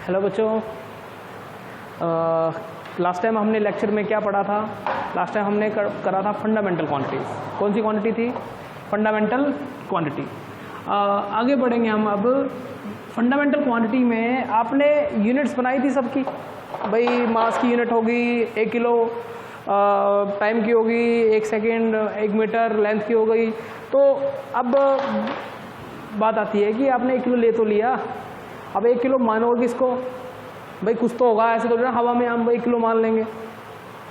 Hello बच्चों, last time हमने lecture में क्या पढ़ा था? लास्ट टाइम हमने करा था फंडामेंटल क्वांटिटीज। कौन सी क्वांटिटी थी? Fundamental quantity. आगे बढ़ेंगे हम अब। फंडामेंटल क्वांटिटी में आपने यूनिट्स बनाई थी सबकी, भाई मास की यूनिट होगी 1 किलो, टाइम की होगी 1 सेकेंड, 1 मीटर लेंथ की हो गई। तो अब बात आती है कि आपने 1 किलो ले तो लिया, अब 1 किलो मानोगे किसको? भाई कुछ तो होगा, ऐसे तो ना हवा में हम 1 किलो मान लेंगे,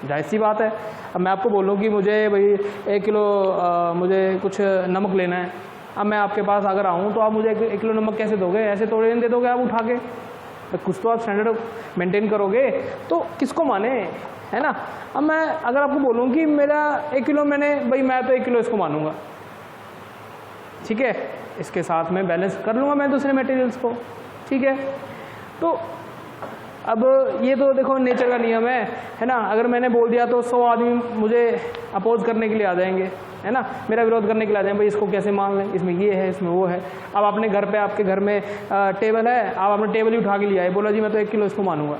जाहिर सी बात है। अब मैं आपको बोलूँ कि मुझे भाई 1 किलो मुझे कुछ नमक लेना है, अब मैं आपके पास अगर आऊँ तो आप मुझे 1 किलो नमक कैसे दोगे? ऐसे थोड़े दे दोगे आप उठा के? तो कुछ तो आप स्टैंडर्ड मेंटेन करोगे, तो किसको माने, है ना? अब मैं अगर आपको बोलूँ कि मेरा 1 किलो मैंने, भाई मैं तो 1 किलो इसको मानूंगा, ठीक है, इसके साथ में बैलेंस कर लूँगा मैं दूसरे मटेरियल्स को, ठीक है। तो अब ये तो देखो नेचर का नियम है ना? अगर मैंने बोल दिया तो 100 आदमी मुझे अपोज करने के लिए आ जाएंगे, है ना, मेरा विरोध करने के लिए आ जाएंगे, भाई इसको कैसे मान लें, इसमें ये है, इसमें वो है। अब अपने घर पे, आपके घर में टेबल है, आप अपने टेबल ही उठा के लिए आए, बोला जी मैं तो 1 किलो इसको मानूंगा,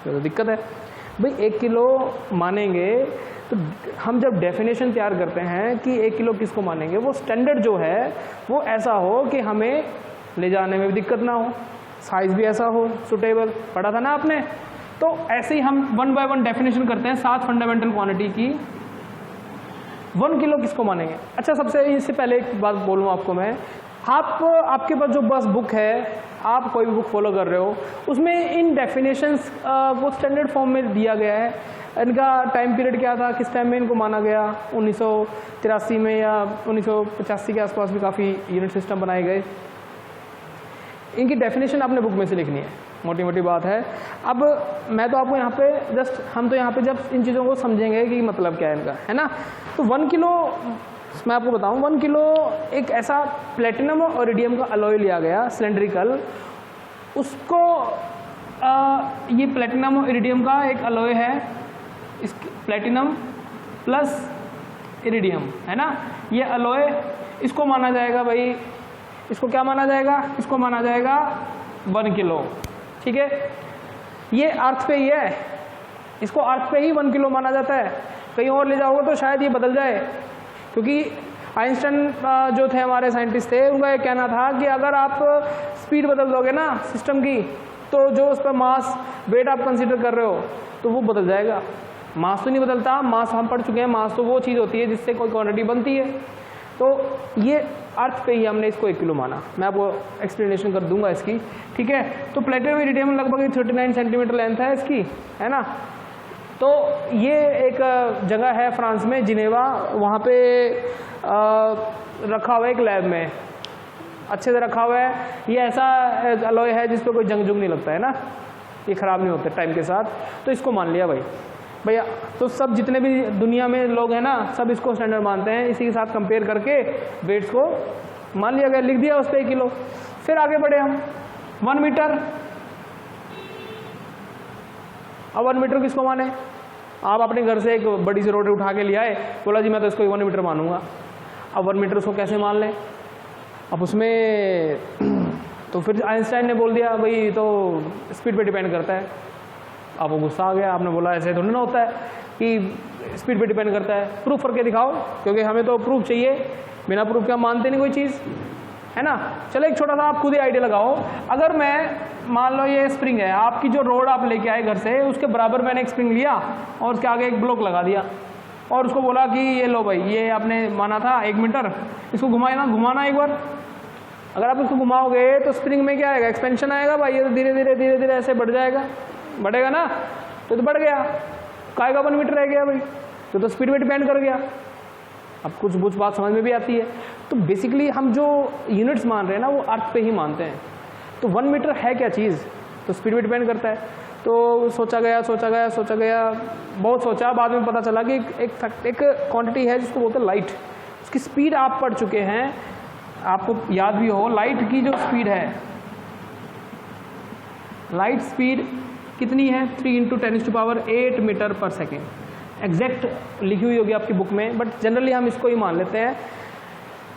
तो दिक्कत है। भाई 1 किलो मानेंगे तो हम जब डेफिनेशन तैयार करते हैं कि 1 किलो किसको मानेंगे, वो स्टैंडर्ड जो है वो ऐसा हो कि हमें ले जाने में भी दिक्कत ना हो, साइज भी ऐसा हो सुटेबल, पढ़ा था ना आपने। तो ऐसे ही हम 1 बाय 1 डेफिनेशन करते हैं 7 फंडामेंटल क्वांटिटी की। 1 किलो किसको मानेंगे? अच्छा, सबसे इससे पहले एक बात बोलूँ आपको मैं, आपके पास जो बस बुक है, आप कोई भी बुक फॉलो कर रहे हो, उसमें इन डेफिनेशंस वो स्टैंडर्ड फॉर्म में दिया गया है। इनका टाइम पीरियड क्या था, किस टाइम में इनको माना गया, 1983 में या 1985 के आसपास भी काफ़ी यूनिट सिस्टम बनाए गए। इनकी डेफिनेशन आपने बुक में से लिखनी है, मोटी मोटी बात है। अब मैं तो आपको यहाँ पे जस्ट, हम तो यहाँ पे जब इन चीज़ों को समझेंगे कि मतलब क्या है इनका, है ना। तो 1 किलो मैं आपको बताऊँ, 1 किलो एक ऐसा प्लेटिनम और इरिडियम का अलॉय लिया गया सिलेंड्रिकल, उसको ये प्लेटिनम और इरिडियम का एक अलॉय है, इस प्लेटिनम प्लस इरिडियम, है ना, ये अलॉय, इसको माना जाएगा भाई, इसको क्या माना जाएगा? इसको माना जाएगा 1 किलो, ठीक है। ये अर्थ पे ही है, इसको अर्थ पे ही 1 किलो माना जाता है। कहीं और ले जाओगे तो शायद ये बदल जाए, क्योंकि आइंस्टाइन जो थे हमारे साइंटिस्ट थे, उनका ये कहना था कि अगर आप स्पीड बदल दोगे ना सिस्टम की, तो जो उस पर मास वेट आप कंसिडर कर रहे हो तो वो बदल जाएगा। मास तो नहीं बदलता, मास हम पढ़ चुके हैं, मास तो वो चीज़ होती है जिससे कोई क्वांटिटी बनती है। तो ये अर्थ पे ही हमने इसको 1 किलो माना। मैं आपको एक्सप्लेनेशन कर दूंगा इसकी, ठीक है। तो प्लेटिनम इरिडियम लगभग 39 सेंटीमीटर लेंथ है इसकी, है ना। तो ये एक जगह है फ्रांस में, जिनेवा, वहाँ पे रखा हुआ है एक लैब में, अच्छे से रखा हुआ है। ये ऐसा अलॉय है जिस पर कोई जंग जुंग नहीं लगता है ना, ये ख़राब नहीं होते टाइम के साथ, तो इसको मान लिया भाई भैया। तो सब जितने भी दुनिया में लोग हैं ना, सब इसको स्टैंडर्ड मानते हैं, इसी के साथ कंपेयर करके वेट्स को मान लिया गया, लिख दिया उस पर 1 किलो। फिर आगे बढ़े हम 1 मीटर। अब 1 मीटर किसको माने? आप अपने घर से एक बड़ी सी रोटी उठा के ले आए, बोला जी मैं तो इसको 1 मीटर मानूंगा। अब 1 मीटर उसको कैसे मान लें? अब उसमें तो फिर आइंस्टाइन ने बोल दिया भाई तो स्पीड पे डिपेंड करता है। अब वो गुस्सा आ गया, आपने बोला ऐसे थोड़ी ना होता है कि स्पीड पे डिपेंड करता है, प्रूफ करके दिखाओ, क्योंकि हमें तो प्रूफ चाहिए, बिना प्रूफ के हम मानते नहीं कोई चीज़, है ना। चलो एक छोटा सा आप खुद ही आइडिया लगाओ। अगर मैं मान लो ये स्प्रिंग है, आपकी जो रोड आप लेके आए घर से, उसके बराबर मैंने एक स्प्रिंग लिया और उसके आगे एक ब्लॉक लगा दिया और उसको बोला कि ये लो भाई, ये आपने माना था 1 मीटर, इसको घुमाना एक बार। अगर आप इसको घुमाओगे तो स्प्रिंग में क्या आएगा? एक्सपेंशन आएगा भाई, ये तो धीरे धीरे धीरे धीरे ऐसे बढ़ जाएगा, बढ़ेगा ना, तो बढ़ गया, काएगा 1 मीटर रह गया भाई, तो स्पीड पे डिपेंड कर गया। अब कुछ बात समझ में भी आती है। तो बेसिकली हम जो यूनिट्स मान रहे हैं ना, वो अर्थ पे ही मानते हैं। तो 1 मीटर है क्या चीज़? तो स्पीड पे डिपेंड करता है। तो सोचा गया, बहुत सोचा, बाद में पता चला कि एक क्वांटिटी है जिसको बोलते हैं लाइट। उसकी स्पीड आप पढ़ चुके हैं, आपको याद भी हो, लाइट की जो स्पीड है, लाइट स्पीड कितनी है? 3 × 10⁸ मीटर पर सेकेंड। एग्जैक्ट लिखी हुई होगी आपकी बुक में, बट जनरली हम इसको ही मान लेते हैं।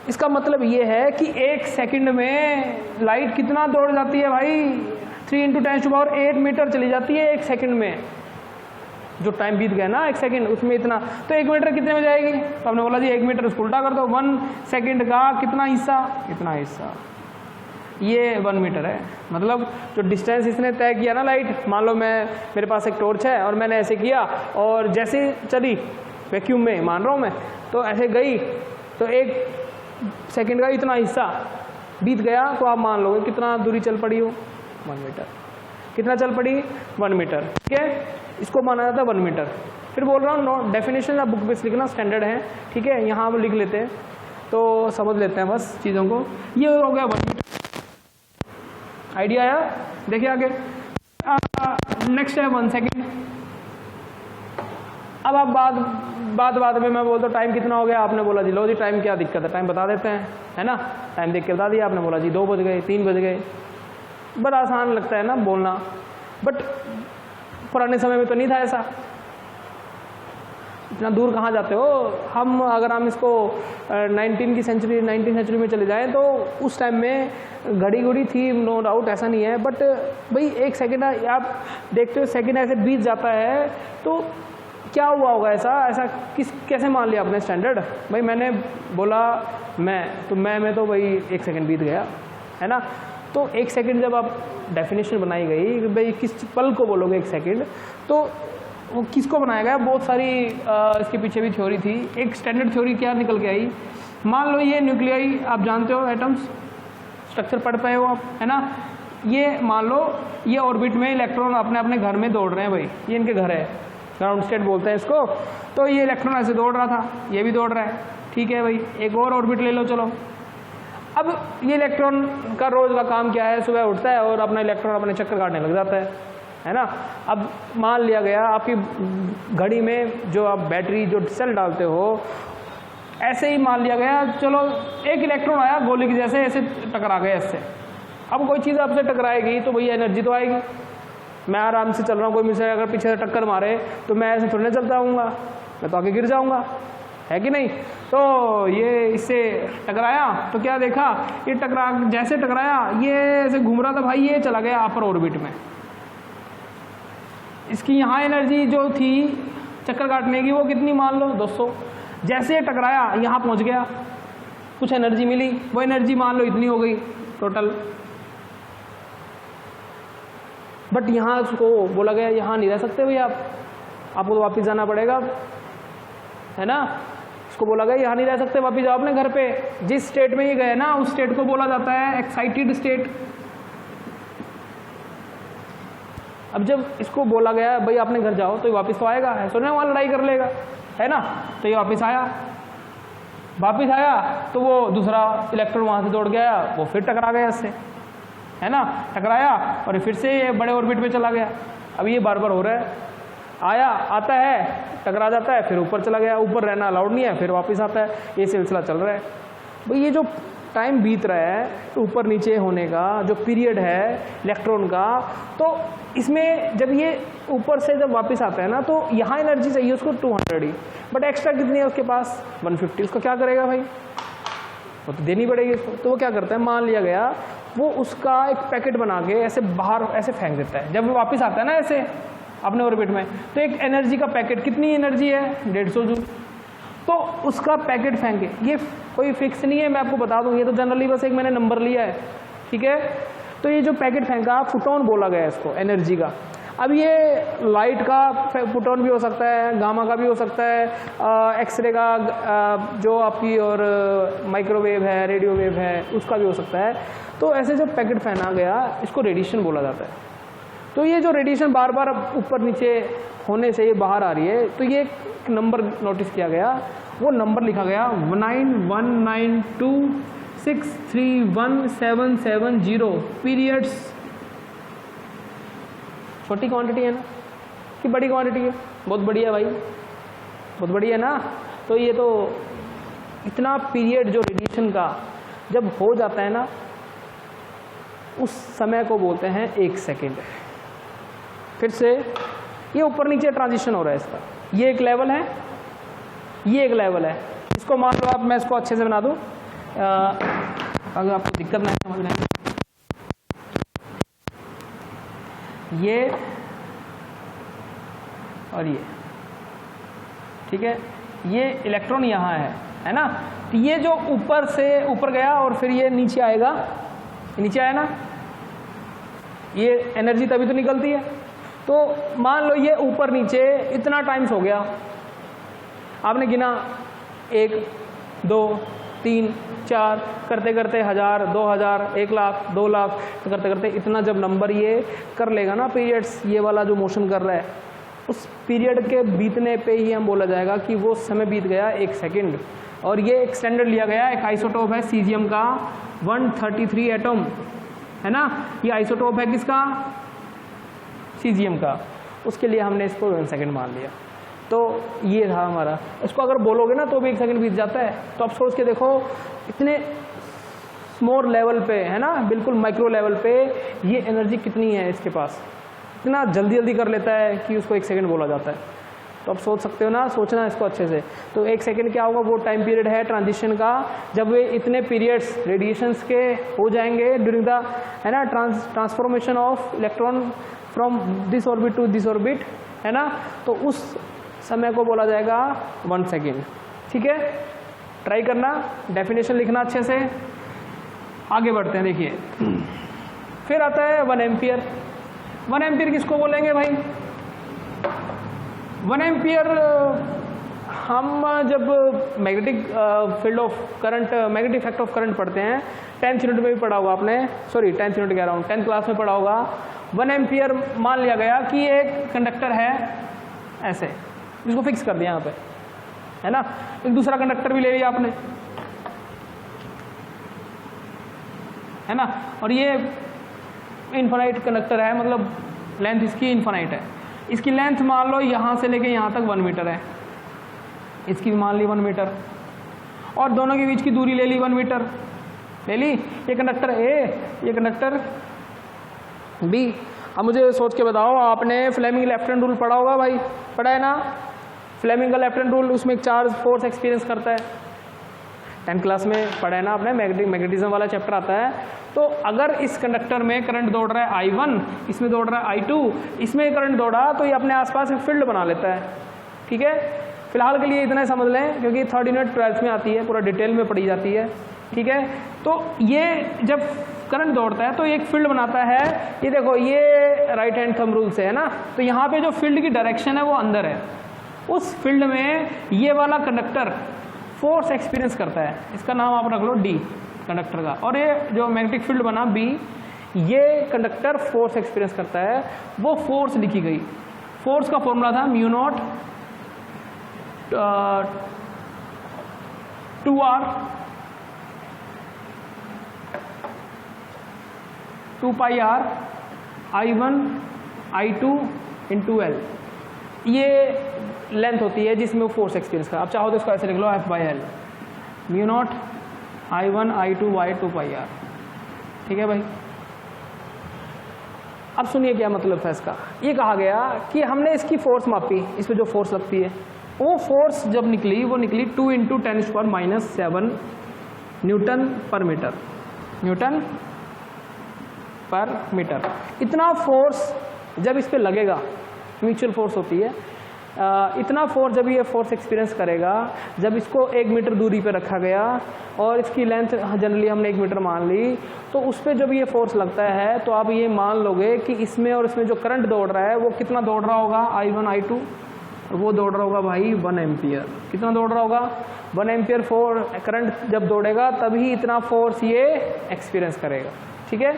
इसका मतलब ये है कि 1 सेकंड में लाइट कितना दौड़ जाती है भाई? 3 × 10⁸ मीटर चली जाती है 1 सेकंड में। जो टाइम बीत गया ना 1 सेकंड, उसमें इतना, तो 1 मीटर कितने में जाएगी? तो हमने बोला जी 1 मीटर उसको उल्टा कर दो, 1 सेकंड का कितना हिस्सा, इतना हिस्सा, ये 1 मीटर है। मतलब जो डिस्टेंस इसने तय किया ना लाइट, मान लो मेरे पास एक टॉर्च है और मैंने ऐसे किया और जैसे चली वैक्यूम में, मान रहा हूँ मैं, तो ऐसे गई तो 1 सेकंड का इतना हिस्सा बीत गया, तो आप मान लोगे कितना दूरी चल पड़ी हो, 1 मीटर। कितना चल पड़ी? 1 मीटर। ठीक है, इसको माना जाता है 1 मीटर। फिर बोल रहा हूँ डेफिनेशन आप बुक पे लिखना, स्टैंडर्ड है, ठीक है, यहाँ हम लिख लेते हैं तो समझ लेते हैं बस चीज़ों को। ये हो गया 1 मीटर, आइडिया आया? देखिए आगे नेक्स्ट है 1 सेकेंड। अब आप बाद में मैं बोलता हूँ टाइम कितना हो गया, आपने बोला जी लो जी टाइम क्या दिक्कत है, टाइम बता देते हैं, है ना, टाइम देख के बता दिया, आपने बोला जी 2 बज गए, 3 बज गए। बड़ा आसान लगता है ना बोलना, बट पुराने समय में तो नहीं था ऐसा। इतना दूर कहाँ जाते हो? अगर हम इसको 19वीं सेंचुरी में चले जाएं तो उस टाइम में घड़ी थी, नो डाउट, ऐसा नहीं है, बट भाई 1 सेकंड आप देखते हो, सेकंड ऐसे बीत जाता है, तो क्या हुआ होगा ऐसा कैसे मान लिया आपने स्टैंडर्ड? भाई मैंने बोला मैं तो भाई 1 सेकंड बीत गया, है ना। तो 1 सेकंड जब आप डेफिनेशन बनाई गई कि भाई किस पल को बोलोगे 1 सेकंड, तो वो किसको बनाया गया? बहुत सारी इसके पीछे भी थ्योरी थी। एक स्टैंडर्ड थ्योरी क्या निकल के आई, मान लो ये न्यूक्लियाई, आप जानते हो एटम्स, स्ट्रक्चर पढ़ पाए हो आप, है ना। ये मान लो ये ऑर्बिट में इलेक्ट्रॉन अपने अपने घर में दौड़ रहे हैं, भाई ये इनके घर है, ग्राउंड स्टेट बोलते हैं इसको। तो ये इलेक्ट्रॉन ऐसे दौड़ रहा था, ये भी दौड़ रहा है, ठीक है भाई। एक और ऑर्बिट ले लो चलो। अब ये इलेक्ट्रॉन का रोज का काम क्या है? सुबह उठता है और अपना इलेक्ट्रॉन अपने चक्कर काटने लग जाता है ना। अब मान लिया गया आपकी घड़ी में जो आप बैटरी जो सेल डालते हो, ऐसे ही मान लिया गया चलो एक इलेक्ट्रॉन आया गोली की जैसे, ऐसे टकरा गया इससे। अब कोई चीज़ आपसे टकराएगी तो भैया एनर्जी तो आएगी। मैं आराम से चल रहा हूँ, कोई मुझसे अगर पीछे से टक्कर मारे तो मैं ऐसे थोड़ी ना चलता आऊँगा, मैं तो आगे गिर जाऊँगा, है कि नहीं। तो ये इससे टकराया तो क्या देखा, ये जैसे टकराया ये ऐसे घूम रहा था भाई, ये चला गया अपर ऑर्बिट में। इसकी यहाँ एनर्जी जो थी चक्कर काटने की वो कितनी, मान लो 200। जैसे टकराया यहाँ पहुँच गया, कुछ एनर्जी मिली, वो एनर्जी मान लो इतनी हो गई टोटल। बट यहाँ उसको बोला गया यहाँ नहीं रह सकते भाई आपको तो वापस जाना पड़ेगा, है ना। उसको बोला गया यहाँ नहीं रह सकते, वापस जाओ अपने घर पे। जिस स्टेट में ये गए ना उस स्टेट को बोला जाता है एक्साइटेड स्टेट। अब जब इसको बोला गया भाई अपने घर जाओ तो ये वापस तो आएगा, है सुना वहाँ लड़ाई कर लेगा, है ना। तो ये वापस आया तो वो दूसरा इलेक्ट्रॉन वहाँ से दौड़ गया, वो फिर टकरा गया इससे, है ना। टकराया और फिर से ये बड़े ऑर्बिट में चला गया। अब ये बार बार हो रहा है, आता है टकरा जाता है, फिर ऊपर चला गया, ऊपर रहना अलाउड नहीं है, फिर वापस आता है, ये सिलसिला चल रहा है। भाई ये जो टाइम बीत रहा है ऊपर नीचे होने का जो पीरियड है इलेक्ट्रॉन का, तो इसमें जब ये ऊपर से जब वापस आता है ना तो यहाँ एनर्जी चाहिए उसको 200 ही, बट एक्स्ट्रा कितनी है उसके पास 150। उसको क्या करेगा भाई, वो तो देनी पड़ेगी इसको। तो वो क्या करता है, मान लिया गया वो उसका एक पैकेट बना के ऐसे बाहर ऐसे फेंक देता है। जब वो वापस आता है ना ऐसे अपने ऑर्बिट में, तो एक एनर्जी का पैकेट, कितनी एनर्जी है 150 जूल, तो उसका पैकेट फेंके। ये कोई फिक्स नहीं है, मैं आपको बता दूं, ये तो जनरली बस एक मैंने नंबर लिया है, ठीक है। तो ये जो पैकेट फेंका फोटोन बोला गया इसको एनर्जी का। अब ये लाइट का फोटोन भी हो सकता है, गामा का भी हो सकता है, एक्सरे का जो आपकी और माइक्रोवेव है, रेडियो वेव है, उसका भी हो सकता है। तो ऐसे जब पैकेट फेंका गया इसको रेडिएशन बोला जाता है। तो ये जो रेडिएशन बार बार ऊपर नीचे होने से ये बाहर आ रही है, तो ये एक नंबर नोटिस किया गया, वो नंबर लिखा गया 9192631770 पीरियड्स। छोटी क्वांटिटी है ना कि बड़ी क्वांटिटी है, बहुत बढ़िया भाई, बहुत बढ़िया ना। तो ये तो इतना पीरियड जो रेडिएशन का जब हो जाता है ना, उस समय को बोलते हैं 1 सेकेंड। फिर से ये ऊपर नीचे ट्रांजिशन हो रहा है इसका, ये एक लेवल है, ये एक लेवल है। इसको मान लो आप, मैं इसको अच्छे से बना दूं अगर आपको दिक्कत ना समझने में। ये और ये, ठीक है, ये इलेक्ट्रॉन यहाँ है ना। तो ये जो ऊपर से ऊपर गया और फिर ये नीचे आएगा, नीचे आया ना, ये एनर्जी तभी तो निकलती है। तो मान लो ये ऊपर नीचे इतना टाइम्स हो गया, आपने गिना 1 2 3 4 करते करते 1000 2000 1 लाख 2 लाख करते करते इतना जब नंबर ये कर लेगा ना पीरियड्स, ये वाला जो मोशन कर रहा है, उस पीरियड के बीतने पे ही हम बोला जाएगा कि वो समय बीत गया 1 सेकंड। और ये एक स्टैंडर्ड लिया गया, एक आइसोटोप है सीजियम का 133 एटम, है ना। ये आइसोटोप है किसका? सीजियम का। उसके लिए हमने इसको 1 सेकंड मान लिया। तो ये था हमारा। इसको अगर बोलोगे ना तो भी 1 सेकंड बीत जाता है। तो आप सोच के देखो, इतने स्मॉल लेवल पे, है ना, बिल्कुल माइक्रो लेवल पे ये एनर्जी कितनी है इसके पास, इतना जल्दी जल्दी कर लेता है कि उसको 1 सेकंड बोला जाता है। तो आप सोच सकते हो ना, सोचना इसको अच्छे से। तो 1 सेकंड क्या होगा? वो टाइम पीरियड है ट्रांजिशन का, जब वे इतने पीरियड्स रेडिएशंस के हो जाएंगे ड्यूरिंग द, है ना, transformation of electron from this orbit to this orbit, है ना। तो उस समय को बोला जाएगा 1 सेकेंड। ठीक है, ट्राई करना, डेफिनेशन लिखना अच्छे से। आगे बढ़ते हैं, देखिए फिर आता है 1 एम्पियर। 1 एम्पियर किसको बोलेंगे भाई? 1 एम्पियर हम जब magnetic field of current, magnetic effect of current पढ़ते हैं, 10th यूनिट में भी पढ़ा होगा आपने, सॉरी 10th यूनिट कह रहा हूँ, 10th क्लास में पढ़ा होगा। 1 एम्पियर मान लिया गया कि एक कंडक्टर है ऐसे, इसको फिक्स कर दिया यहाँ पे, है ना। एक दूसरा कंडक्टर भी ले लिया आपने, है ना, और ये इनफाइनाइट कंडक्टर है, मतलब लेंथ इसकी इनफाइनाइट है। इसकी लेंथ मान लो यहाँ से लेके यहाँ तक 1 मीटर है, इसकी मान ली 1 मीटर, और दोनों के बीच की दूरी ले ली 1 मीटर, ले ली। ये कंडक्टर ए, ये कंडक्टर बी। अब मुझे सोच के बताओ, आपने फ्लेमिंग लेफ्ट हैंड रूल पढ़ा होगा भाई, पढ़ा है ना? फ्लेमिंग का लेफ्ट हैंड रूल, उसमें एक चार्ज फोर्स एक्सपीरियंस करता है, 10th क्लास में पढ़ा है ना आपने, मैग्नेटिज्म वाला चैप्टर आता है। तो अगर इस कंडक्टर में करंट दौड़ रहा है I1, इसमें दौड़ रहा है I2, इसमें करंट दौड़ा, तो ये अपने आसपास एक फील्ड बना लेता है। ठीक है, फिलहाल के लिए इतना समझ लें, क्योंकि 3rd यूनिट 12th में आती है, पूरा डिटेल में पढ़ी जाती है। ठीक है, तो ये जब करंट दौड़ता है तो एक फील्ड बनाता है। ये देखो, ये राइट हैंड थंब रूल से है ना, तो यहाँ पे जो फील्ड की डायरेक्शन है वो अंदर है। उस फील्ड में ये वाला कंडक्टर फोर्स एक्सपीरियंस करता है, इसका नाम आप रख लो D कंडक्टर का। और ये जो मैग्नेटिक फील्ड बना B, ये कंडक्टर फोर्स एक्सपीरियंस करता है। वो फोर्स लिखी गई, फोर्स का फॉर्मूला था μ0 2R 2πr I1 I2 × L। ये लेंथ होती है जिसमें वो फोर्स एक्सपीरियंस कर। आप चाहो तो इसको ऐसे लिख लो F/L μ0 I1 I2 y 2πr। ठीक है भाई, अब सुनिए क्या मतलब है इसका। ये कहा गया कि हमने इसकी फोर्स मापी, इस पर जो फोर्स लगती है, वो फोर्स जब निकली, वो निकली 2 × 10⁻⁷ न्यूटन पर मीटर, न्यूटन पर मीटर। इतना फोर्स जब इस पे लगेगा, म्यूचुअल फोर्स होती है, इतना फोर्स जब ये फोर्स एक्सपीरियंस करेगा, जब इसको 1 मीटर दूरी पे रखा गया और इसकी लेंथ जनरली हमने 1 मीटर मान ली, तो उस पर जब ये फोर्स लगता है तो आप ये मान लोगे कि इसमें और इसमें जो करंट दौड़ रहा है वो कितना दौड़ रहा होगा, I1 I2, वो दौड़ रहा होगा भाई 1 एम्पियर। कितना दौड़ रहा होगा? 1 एम्पियर करंट जब दौड़ेगा तभी इतना फोर्स ये एक्सपीरियंस करेगा। ठीक है,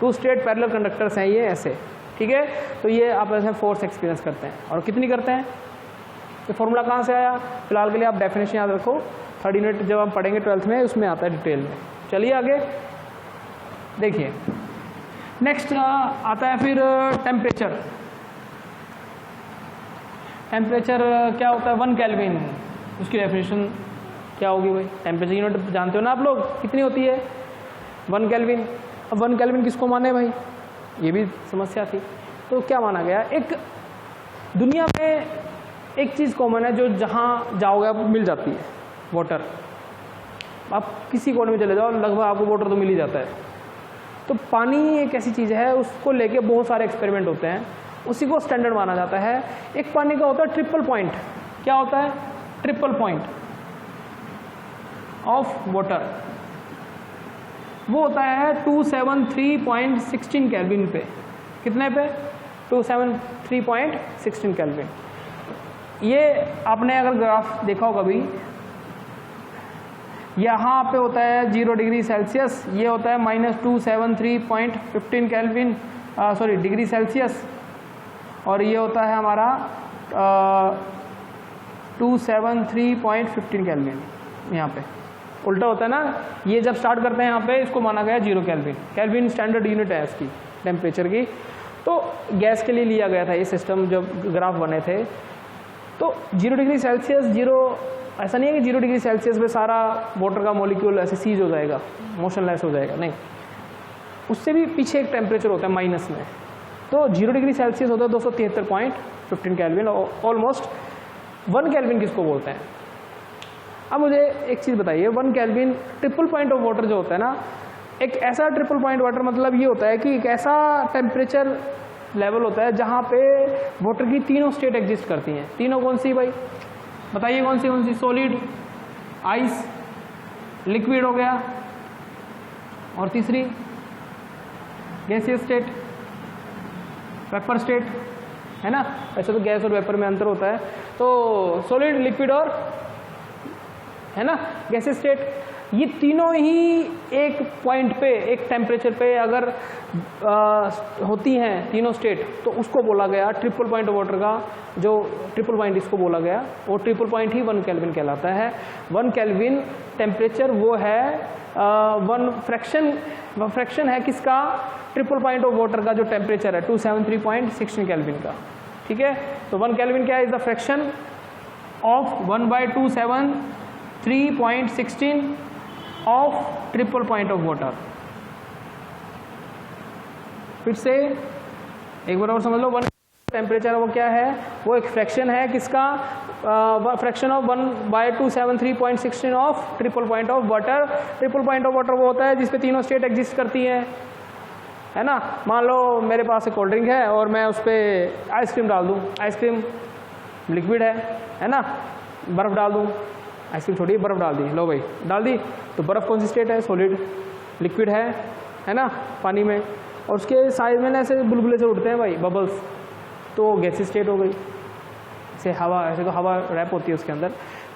2 स्ट्रेट पैरेलल कंडक्टर्स हैं ये ऐसे। ठीक है, तो ये आप ऐसे फोर्स एक्सपीरियंस करते हैं। और कितनी करते हैं? ये फॉर्मूला कहाँ से आया? फिलहाल के लिए आप डेफिनेशन याद रखो, 3rd यूनिट जब हम पढ़ेंगे 12th में, उसमें आता है डिटेल में। चलिए आगे देखिए, नेक्स्ट आता है फिर टेम्परेचर। टेम्परेचर क्या होता है? 1 केल्विन। उसकी डेफिनेशन क्या होगी भाई? टेम्परेचर यूनिट जानते हो ना आप लोग, कितनी होती है? 1 केल्विन। अब 1 केल्विन किसको माने भाई? ये भी समस्या थी। तो क्या माना गया, एक दुनिया में एक चीज़ कॉमन है जो जहाँ जाओगे आप मिल जाती है, वाटर। आप किसी कोने में चले जाओ, लगभग आपको वाटर तो मिल ही जाता है। तो पानी एक ऐसी चीज़ है, उसको लेके बहुत सारे एक्सपेरिमेंट होते हैं, उसी को स्टैंडर्ड माना जाता है। एक पानी का होता है ट्रिपल पॉइंट। क्या होता है? Triple point of water. वो होता है 273.16 केल्विन पे। कितने पे? 273.16 केल्विन। ये आपने अगर ग्राफ देखा हो कभी, यहाँ पे होता है 0 डिग्री सेल्सियस, ये होता है -273.15 केल्विन, सॉरी डिग्री सेल्सियस, और ये होता है हमारा 273.15 केल्विन। यहाँ पे उल्टा होता है ना, ये जब स्टार्ट करते हैं यहाँ पे इसको माना गया 0 केल्विन। केल्विन स्टैंडर्ड यूनिट है इसकी टेम्परेचर की। तो गैस के लिए लिया गया था ये सिस्टम जब ग्राफ बने थे। तो 0 डिग्री सेल्सियस, 0 ऐसा नहीं है कि 0 डिग्री सेल्सियस में सारा वाटर का मॉलिक्यूल ऐसे सीज हो जाएगा, मोशनलेस हो जाएगा, नहीं, उससे भी पीछे एक टेम्परेचर होता है माइनस में। तो 0 डिग्री सेल्सियस होता है 273.15 केल्विन, ऑलमोस्ट 1 केल्विन किसको बोलते हैं? अब मुझे एक चीज़ बताइए, 1 kelvin triple point of water जो होता है ना, एक ऐसा ट्रिपल पॉइंट वाटर मतलब ये होता है कि एक ऐसा टेम्परेचर लेवल होता है जहाँ पे वाटर की तीनों स्टेट एग्जिस्ट करती हैं। तीनों कौन सी भाई बताइए? कौन सी? सॉलिड, आइस, लिक्विड हो गया, और तीसरी गैसियस स्टेट, वेपर स्टेट, है ना। ऐसे तो गैस और वेपर में अंतर होता है, तो सॉलिड, लिक्विड और, है ना, गैसियस स्टेट। ये तीनों ही एक पॉइंट पे, एक टेम्परेचर पे अगर होती हैं तीनों स्टेट, तो उसको बोला गया ट्रिपल पॉइंट ऑफ वाटर का, जो ट्रिपल पॉइंट इसको बोला गया, वो ट्रिपल पॉइंट ही 1 केल्विन कहलाता है। 1 केल्विन टेम्परेचर वो है 1 फ्रैक्शन है किसका? ट्रिपल पॉइंट ऑफ वाटर का जो टेम्परेचर है 273.16 केल्विन का, ठीक है। तो 1 केल्विन क्या है? Is the fraction of 1/273.16 of triple point of water. फिर से एक बार और समझ लो, 1 टेम्परेचर वो क्या है? वो एक फ्रैक्शन है किसका? Fraction of 1/273.16 of triple point of water. Triple point of water वो होता है जिसपे तीनों स्टेट एग्जिस्ट करती हैं, है ना। मान लो मेरे पास एक कोल्ड ड्रिंक है और मैं उस पर आइसक्रीम डाल दूँ, आइसक्रीम लिक्विड है ना, बर्फ़ डाल दूँ, आइसक्रीम छोड़ी, बर्फ़ डाल दी, लो भाई डाल दी, तो बर्फ़ कौन सी स्टेट है? सॉलिड। लिक्विड है ना पानी में, और उसके साइड में ना ऐसे बुलबुले से उठते हैं भाई, बबल्स, तो गैसी स्टेट हो गई। ऐसे हवा, ऐसे तो हवा रैप होती है उसके अंदर,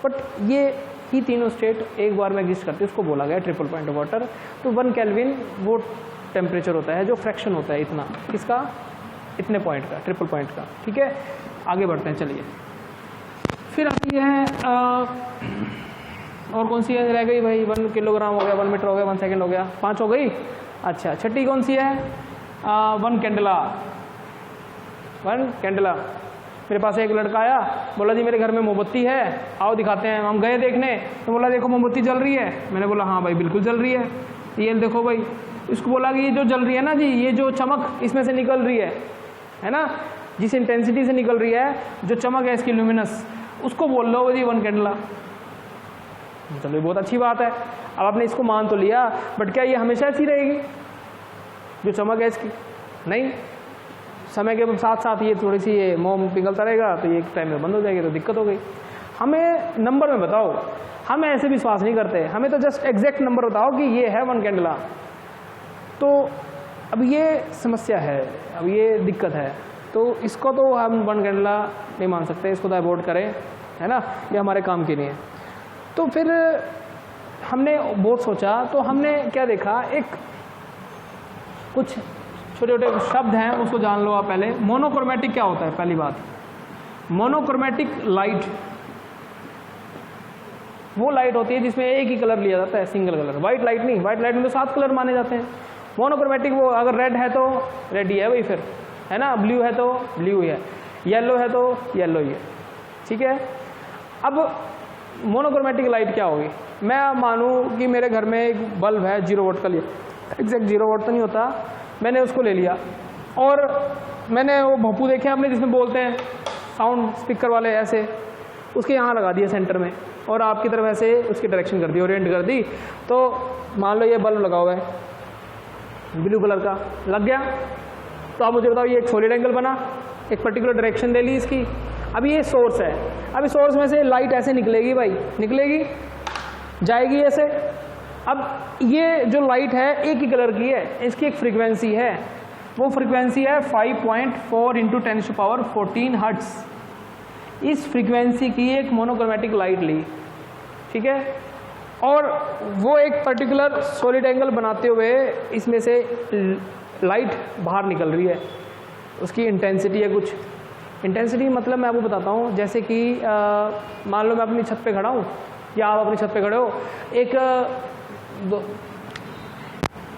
बट ये ही तीनों स्टेट एक बार में एग्जिस्ट करती है, उसको बोला गया ट्रिपल पॉइंट ऑफ वाटर। तो 1 केल्विन वो टेम्परेचर होता है जो फ्रैक्शन होता है इतना, किसका? इतने पॉइंट का, ट्रिपल पॉइंट का, ठीक है। आगे बढ़ते हैं, चलिए। फिर आती है और कौन सी रह गई भाई? 1 किलोग्राम हो गया, 1 मीटर हो गया, 1 सेकेंड हो गया, 5 हो गई। अच्छा, छठी कौन सी है? 1 कैंडला। 1 कैंडला। मेरे पास एक लड़का आया, बोला जी मेरे घर में मोमबत्ती है, आओ दिखाते हैं। हम गए देखने, तो बोला देखो मोमबत्ती जल रही है। मैंने बोला हाँ भाई बिल्कुल जल रही है, ये देखो भाई। इसको बोला कि ये जो जल रही है ना जी, ये जो चमक इसमें से निकल रही है ना, जिस इंटेंसिटी से निकल रही है, जो चमक है इसकी ल्यूमिनस, उसको बोल लो जी 1 कैंडला। चलो बहुत अच्छी बात है। अब आपने इसको मान तो लिया, बट क्या ये हमेशा ऐसी रहेगी जो चमक है इसकी? नहीं, समय के साथ साथ ये थोड़ी सी ये मोम पिघलता रहेगा, तो ये एक टाइम में बंद हो जाएगी, तो दिक्कत हो गई। हमें नंबर में बताओ, हम ऐसे विश्वास नहीं करते, हमें तो जस्ट एग्जैक्ट नंबर बताओ कि ये है 1 कैंडला। तो अब ये समस्या है, अब ये दिक्कत है, तो इसको तो हम 1 कैंडला नहीं मान सकते, इसको तो अवॉइड करें, है ना, ये हमारे काम के लिए है। तो फिर हमने बहुत सोचा, तो हमने क्या देखा, एक कुछ छोटे छोटे शब्द हैं, उसको जान लो आप पहले। मोनोक्रोमेटिक क्या होता है? पहली बात, मोनोक्रोमेटिक लाइट वो लाइट होती है जिसमें एक ही कलर लिया जाता है, सिंगल कलर। वाइट लाइट नहीं, वाइट लाइट में तो 7 कलर माने जाते हैं। मोनोक्रोमेटिक वो अगर रेड है तो रेड ही है भाई, फिर है ना, ब्लू है तो ब्लू ही है, येलो है तो येलो ही है, ठीक है। अब मोनोक्रोमेटिक लाइट क्या होगी? मैं मानूँ कि मेरे घर में एक बल्ब है 0 वोल्ट का लिया, एग्जैक्ट 0 वोल्ट तो नहीं होता, मैंने उसको ले लिया और मैंने वो भोंपू देखे आपने जिसमें बोलते हैं साउंड स्पीकर वाले, ऐसे उसके यहाँ लगा दिया सेंटर में, और आपकी तरफ ऐसे उसकी डायरेक्शन कर दी, ओरिएंट कर दी। तो मान लो ये बल्ब लगा हुआ है, ब्लू कलर का लग गया। तो आप मुझे बताओ, ये एक सॉलिड एंगल बना, एक पर्टिकुलर डायरेक्शन ले ली इसकी। अभी ये सोर्स है, अभी सोर्स में से लाइट ऐसे निकलेगी भाई, निकलेगी जाएगी ऐसे। अब ये जो लाइट है एक ही कलर की है, इसकी एक फ्रीक्वेंसी है, वो फ्रीक्वेंसी है 5.4 × 10⁻14 हर्ट्ज। इस फ्रीक्वेंसी की एक मोनोक्रोमेटिक लाइट ली, ठीक है, और वो एक पर्टिकुलर सॉलिड एंगल बनाते हुए इसमें से लाइट बाहर निकल रही है। उसकी इंटेंसिटी है कुछ, इंटेंसिटी मतलब मैं आपको बताता हूँ, जैसे कि मान लो मैं अपनी छत पे खड़ा हूँ या आप अपनी छत पे खड़े हो,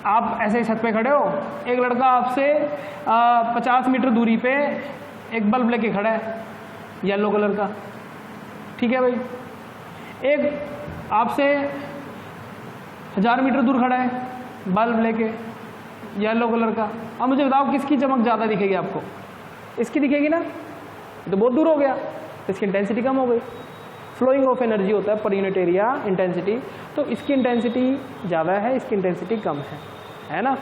आप ऐसे छत पे खड़े हो, एक लड़का आपसे 50 मीटर दूरी पे एक बल्ब लेके खड़ा है येलो कलर का, ठीक है भाई। एक आपसे 1000 मीटर दूर खड़ा है बल्ब लेके येलो कलर का। अब मुझे बताओ किसकी चमक ज़्यादा दिखेगी आपको? इसकी दिखेगी ना, तो बहुत दूर हो गया, तो इसकी इंटेंसिटी कम हो गई। फ्लोइंग ऑफ एनर्जी होता है पर यूनिट एरिया इंटेंसिटी, तो इसकी इंटेंसिटी ज़्यादा है, इसकी इंटेंसिटी कम है ना।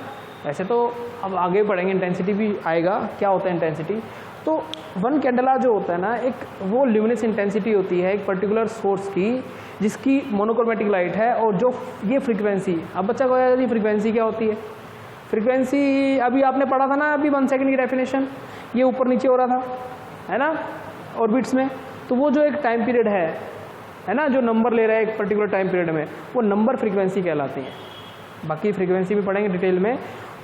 वैसे तो अब आगे बढ़ेंगे, इंटेंसिटी भी आएगा, क्या होता है इंटेंसिटी। तो वन कैंडेला जो होता है ना, एक वो ल्यूमिनस इंटेंसिटी होती है एक पर्टिकुलर सोर्स की, जिसकी मोनोक्रोमेटिक लाइट है, और जो ये फ्रीक्वेंसी, अब बच्चा को ये फ्रीक्वेंसी क्या होती है? फ्रीक्वेंसी अभी आपने पढ़ा था ना, अभी 1 सेकंड की डेफिनेशन, ये ऊपर नीचे हो रहा था, है ना, ऑर्बिट्स में। तो वो जो एक टाइम पीरियड है ना, जो नंबर ले रहा है एक पर्टिकुलर टाइम पीरियड में, वो नंबर फ्रीक्वेंसी कहलाती है। बाकी फ्रीक्वेंसी भी पढ़ेंगे डिटेल में।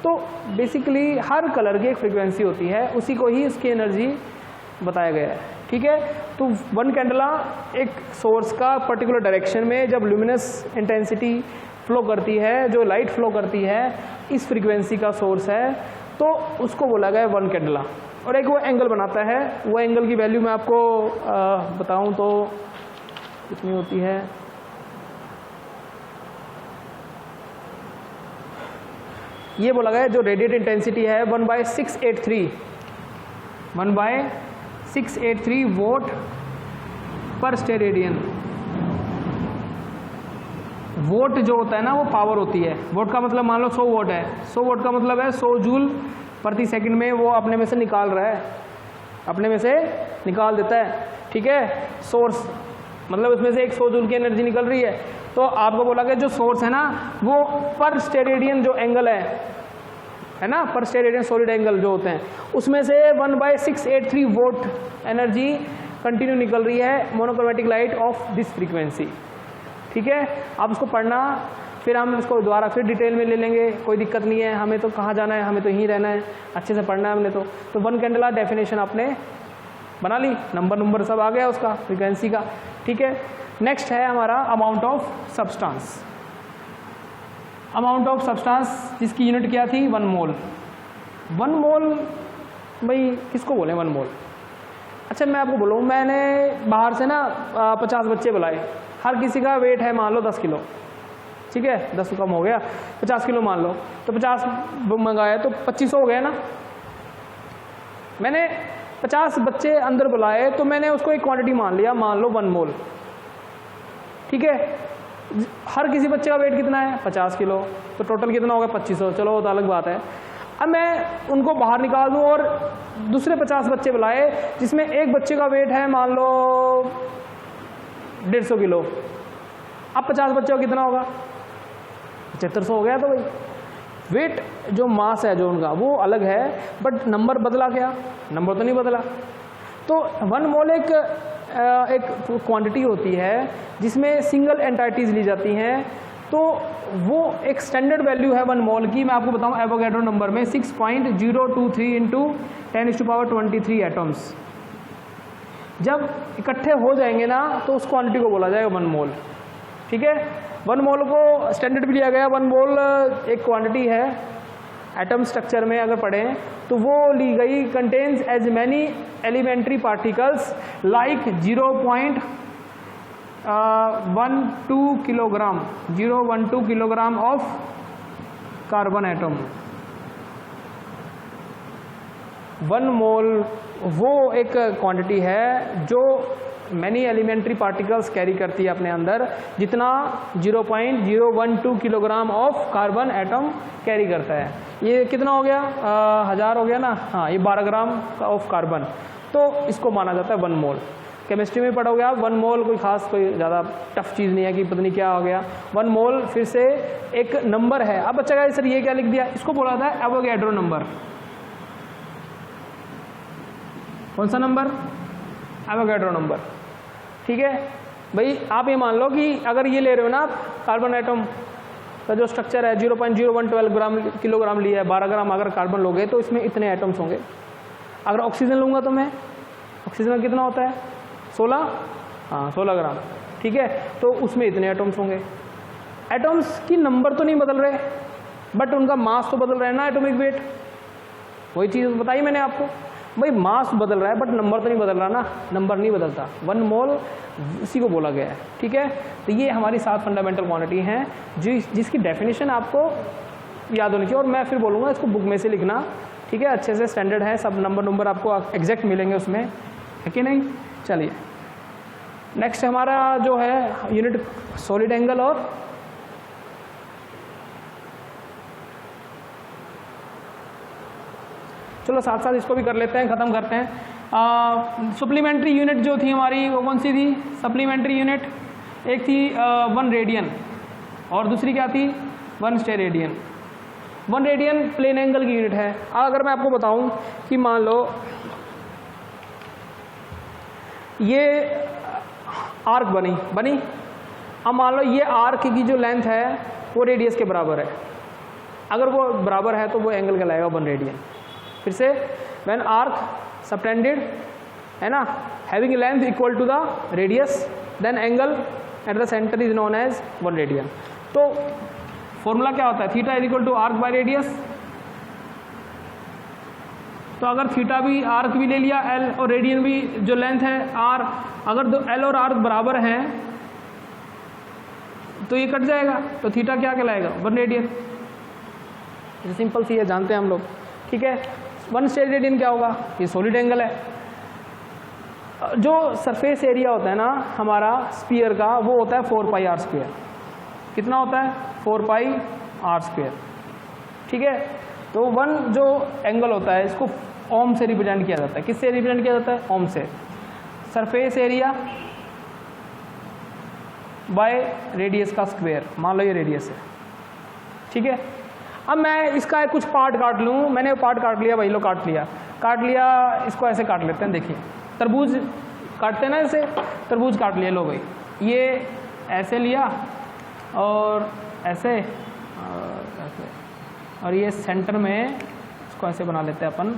तो बेसिकली हर कलर की एक फ्रीक्वेंसी होती है, उसी को ही उसकी एनर्जी बताया गया है, ठीक है। तो वन कैंडला एक सोर्स का पर्टिकुलर डायरेक्शन में जब ल्यूमिनस इंटेंसिटी फ्लो करती है, जो लाइट फ्लो करती है, इस फ्रीक्वेंसी का सोर्स है, तो उसको बोला गया वन कैंडला। और एक वो एंगल बनाता है, वो एंगल की वैल्यू मैं आपको बताऊं तो कितनी होती है, ये बोला गया जो रेडिएट इंटेंसिटी है 1/683 वोट पर स्टेरेडियन। वोट जो होता है ना, वो पावर होती है। वोट का मतलब मान लो 100 वोट है, 100 वोट का मतलब है 100 जूल प्रति सेकंड में वो अपने में से निकाल रहा है, अपने में से निकाल देता है, ठीक है। सोर्स मतलब उसमें से एक 100 जूल की एनर्जी निकल रही है। तो आपको बोला गया जो सोर्स है ना, वो पर स्टेरेडियन जो एंगल है ना, पर स्टेरेडियन सॉलिड एंगल जो होते हैं, उसमें से 1/683 वोट एनर्जी कंटिन्यू निकल रही है monochromatic light of this frequency, ठीक है। आप उसको पढ़ना, फिर हम इसको दोबारा फिर डिटेल में ले लेंगे, कोई दिक्कत नहीं है। हमें तो कहाँ जाना है, हमें तो यहीं रहना है, अच्छे से पढ़ना है हमने। तो वन कैंडेला डेफिनेशन आपने बना ली, नंबर सब आ गया उसका फ्रीक्वेंसी का, ठीक है। नेक्स्ट है हमारा amount of substance. Amount of substance जिसकी यूनिट क्या थी? 1 मोल। 1 मोल भाई किसको बोले 1 मोल? अच्छा मैं आपको बोलूँ, मैंने बाहर से ना 50 बच्चे बुलाए, हर किसी का वेट है मान लो 10 किलो, ठीक है, 10 कम हो गया, 50 किलो मान लो, तो 50 मंगाया तो 2500 हो गया ना। मैंने 50 बच्चे अंदर बुलाए तो मैंने उसको एक क्वांटिटी मान लिया, मान लो 1 मोल, ठीक है। हर किसी बच्चे का वेट कितना है? 50 किलो, तो टोटल कितना होगा? 2500। चलो वो तो अलग बात है। अब मैं उनको बाहर निकाल दूं और दूसरे 50 बच्चे बुलाए जिसमें एक बच्चे का वेट है मान लो 150 किलो। अब 50 बच्चों का कितना होगा? 7500 हो गया। तो भाई वेट जो मास है जो उनका वो अलग है, बट नंबर बदला क्या? नंबर तो नहीं बदला। तो 1 मोल एक क्वांटिटी होती है जिसमें सिंगल एंटाइटीज ली जाती हैं, तो वो एक स्टैंडर्ड वैल्यू है 1 मोल की। मैं आपको बताऊं एवोगैड्रो नंबर में 6.023 × 10⁻23 एटम्स जब इकट्ठे हो जाएंगे ना, तो उस क्वांटिटी को बोला जाएगा 1 मोल, ठीक है। 1 मोल को स्टैंडर्ड भी लिया गया। 1 मोल एक क्वांटिटी है एटम स्ट्रक्चर में, अगर पढ़ें तो वो ली गई contents as many elementary particles like 0.12 kilogram 0.12 kilogram of carbon atom. 1 mole वो एक क्वांटिटी है जो मैनी एलिमेंट्री पार्टिकल्स कैरी करती है अपने अंदर, जितना 0.012 kilogram of carbon atom carry करता है। ये कितना हो गया, 1000 हो गया ना, हाँ, ये 12 ग्राम ऑफ कार्बन, तो इसको माना जाता है 1 मोल। केमिस्ट्री में पढ़ोगे आप 1 मोल, कोई खास कोई ज़्यादा टफ चीज़ नहीं है कि पता नहीं क्या हो गया। 1 मोल फिर से एक नंबर है। अब बच्चा कहेगा सर ये क्या लिख दिया, इसको बोला था एवोगैड्रो नंबर। कौन सा नंबर, एवोगैड्रो नंबर, ठीक है भाई। आप ये मान लो कि अगर ये ले रहे हो ना आप, कार्बन एटम का जो स्ट्रक्चर है 0.0112 किलोग्राम लिया है, 12 ग्राम अगर कार्बन लोगे तो इसमें इतने एटम्स होंगे। अगर ऑक्सीजन लूँगा तो मैं, ऑक्सीजन में कितना होता है 16, हाँ 16 ग्राम, ठीक है, तो उसमें इतने एटम्स होंगे। एटम्स की नंबर तो नहीं बदल रहे, बट उनका मास तो बदल रहा है ना, एटॉमिक वेट। वही चीज़ बताई मैंने आपको भाई, मास बदल रहा है बट नंबर तो नहीं बदल रहा ना, नंबर नहीं बदलता। 1 मोल इसी को बोला गया है, ठीक है। तो ये हमारी 7 फंडामेंटल क्वांटिटी हैं जिसकी डेफिनेशन आपको याद होनी चाहिए, और मैं फिर बोलूँगा इसको बुक में से लिखना, ठीक है, अच्छे से स्टैंडर्ड है, सब नंबर आपको एग्जैक्ट मिलेंगे उसमें, है कि नहीं। चलिए नेक्स्ट हमारा जो है यूनिट सॉलिड एंगल, और चलो साथ साथ इसको भी कर लेते हैं, ख़त्म करते हैं। सप्लीमेंट्री यूनिट जो थी हमारी वो कौन सी थी, सप्लीमेंट्री यूनिट एक थी 1 रेडियन, और दूसरी क्या थी 1 स्टेरेडियन। 1 रेडियन प्लेन एंगल की यूनिट है। अगर मैं आपको बताऊं कि मान लो ये आर्क बनी, अब मान लो ये आर्क की जो लेंथ है वो रेडियस के बराबर है, अगर वो बराबर है तो वो एंगल कहलाएगा 1 रेडियन। फिर से व्हेन आर्क सबटेंडेड है ना, having length equal to the radius, then angle at the centre is known as 1 radian. तो फॉर्मूला क्या होता है, theta is equal to arc by radius. तो अगर थीटा भी आर्क भी ले लिया एल, और रेडियन भी जो लेंथ है आर, अगर दो एल और आर्क बराबर हैं तो ये कट जाएगा, तो थीटा क्या कहलाएगा 1 रेडियन। सिंपल सी है, जानते हैं हम लोग, ठीक है। 1 स्टेरेडियन क्या होगा, ये सॉलिड एंगल है। जो सरफेस एरिया होता है ना हमारा स्फीयर का, वो होता है 4 पाई आर स्क्वायर। कितना होता है 4 पाई आर स्क्वायर, ठीक है। तो 1 जो एंगल होता है इसको ओम से रिप्रेजेंट किया जाता है। किससे रिप्रेजेंट किया जाता है, ओम से। सरफेस एरिया बाय रेडियस का स्क्वायर, मान लो ये रेडियस है, ठीक है। अब मैं इसका कुछ पार्ट काट लूँ, मैंने पार्ट काट लिया भाई, लो काट लिया, इसको ऐसे काट लेते हैं। देखिए तरबूज काटते हैं ना, ऐसे तरबूज काट लिया, लो भाई ये ऐसे लिया और ऐसे और ये सेंटर में इसको ऐसे बना लेते हैं अपन।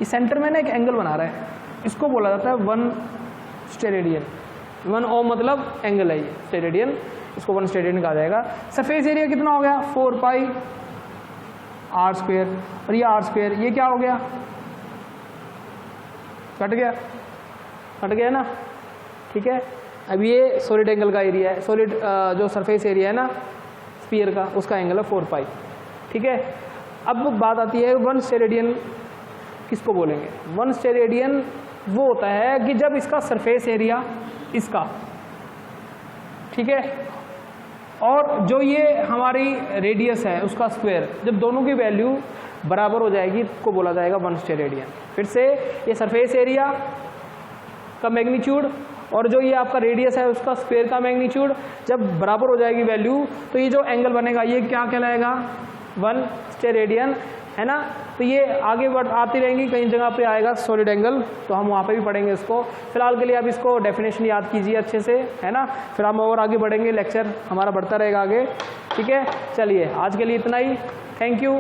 इस सेंटर में ना एक एंगल बना रहा है, इसको बोला जाता है 1 स्टेरेडियन। 1 ओम मतलब एंगल है ये स्टेरेडियन, इसको 1 स्टेरेडियन कहा जाएगा। सरफेस एरिया कितना हो गया 4 पाई आर स्क्वायर, और ये आर स्क्वायर ये क्या हो गया, कट गया ना, ठीक है। अब ये सॉलिड एंगल का एरिया है, सॉलिड जो सरफेस एरिया है ना स्फीयर का, उसका एंगल है 4 पाई, ठीक है। अब बात आती है 1 स्टेरेडियन किसको बोलेंगे। 1 स्टेरेडियन वो होता है कि जब इसका सरफेस एरिया इसका, ठीक है, और जो ये हमारी रेडियस है उसका स्क्वायर, जब दोनों की वैल्यू बराबर हो जाएगी तो बोला जाएगा 1 स्टेरेडियन। फिर से ये सरफेस एरिया का मैग्नीट्यूड और जो ये आपका रेडियस है उसका स्क्वायर का मैग्नीट्यूड जब बराबर हो जाएगी वैल्यू, तो ये जो एंगल बनेगा ये क्या कहलाएगा 1 स्टेरेडियन, है ना। तो ये आगे बढ़ आती रहेंगी, कई जगह पे आएगा सॉलिड एंगल, तो हम वहाँ पे भी पढ़ेंगे इसको। फिलहाल के लिए आप इसको डेफिनेशन याद कीजिए अच्छे से, है ना, फिर हम और आगे बढ़ेंगे, लेक्चर हमारा बढ़ता रहेगा आगे, ठीक है। चलिए आज के लिए इतना ही, थैंक यू।